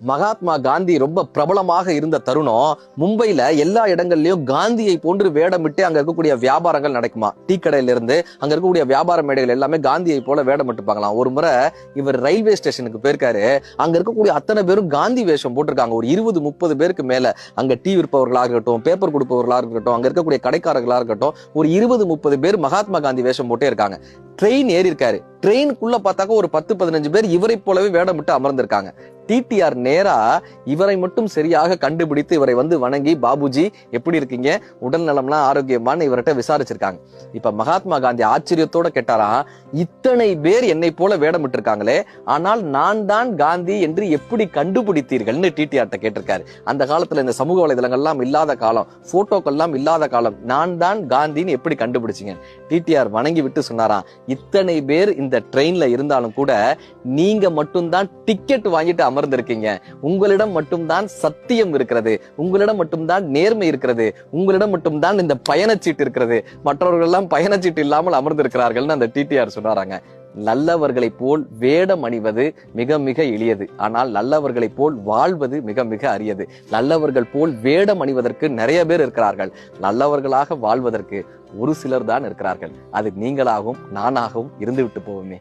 மகாத்மா காந்தி ரொம்ப பிரபலமாக இருந்த தருணம் மும்பைல எல்லா இடங்கள்லயும் காந்தியை போன்று வேடமிட்டு அங்க இருக்கக்கூடிய வியாபாரங்கள் நடக்குமா. டீ கடையில இருந்து அங்க இருக்கக்கூடிய வியாபார மேடைகள் எல்லாமே காந்தியை போல வேடமிட்டுப்பாங்களாம். ஒரு முறை இவர் ரயில்வே ஸ்டேஷனுக்கு போயிருக்காரு. அங்க இருக்கக்கூடிய அத்தனை பேரும் காந்தி வேஷம் போட்டிருக்காங்க. ஒரு 20-30 பேருக்கு மேல அங்க டீ விற்பவர்களாக இருக்கட்டும், பேப்பர் கொடுப்பவர்களாக இருக்கட்டும், அங்க இருக்கக்கூடிய கடைக்காரர்களாக இருக்கட்டும், ஒரு 20-30 பேர் மகாத்மா காந்தி வேஷம் போட்டே இருக்காங்க. ட்ரெயின் ஏறி இருக்காரு. ட்ரெயினுக்குள்ள பார்த்தாக்க ஒரு 10-15 பேர் இவரை போலவே வேடமிட்டு அமர்ந்திருக்காங்க. டிடிஆர் நேரா இவரை மட்டும் சரியாக கண்டுபிடித்து இவரை வந்து வணங்கி, பாபுஜி எப்படி இருக்கீங்க, உடல் நலம்லாம் ஆரோக்கியமான்னு இவர்கிட்ட விசாரிச்சிருக்காங்க. இப்ப மகாத்மா காந்தி ஆச்சரியத்தோட கேட்டாராம், இத்தனை பேர் என்னை போல வேடமிட்டு இருக்காங்களே, ஆனால் நான் தான் காந்தி என்று எப்படி கண்டுபிடித்தீர்கள்னு டிடிஆர்ட்ட கேட்டிருக்காரு. அந்த காலத்துல இந்த சமூக வலைதளங்கள்லாம் இல்லாத காலம், போட்டோக்கள்லாம் இல்லாத காலம், நான் தான் காந்தின்னு எப்படி கண்டுபிடிச்சிங்க? டிடிஆர் வணங்கி விட்டு சொன்னாராம், இத்தனை பேர் இந்த ட்ரெயின்ல இருந்தாலும் கூட நீங்க மட்டும்தான் டிக்கெட் வாங்கிட்டு அமர்ந்திருக்கீங்க. உங்களிடம் மட்டும்தான் சத்தியம் இருக்கிறது, உங்களிடம் மட்டும்தான் நேர்மை இருக்கிறது, உங்களிடம் மட்டும்தான் இந்த பயணச்சீட்டு இருக்கிறது, மற்றவர்கள் எல்லாம் பயணச்சீட்டு இல்லாமல் அமர்ந்திருக்கிறார்கள் அந்த டிடிஆர் சொன்னாராங்க. நல்லவர்களை போல் வேடம் அணிவது மிக மிக எளியது, ஆனால் நல்லவர்களை போல் வாழ்வது மிக மிக அரியது. நல்லவர்கள் போல் வேடம் அணிவதற்கு நிறைய பேர் இருக்கிறார்கள், நல்லவர்களாக வாழ்வதற்கு ஒரு சிலர் தான் இருக்கிறார்கள். அது நீங்களாகவும் நானாகவும் இருந்துவிட்டு போவோமே.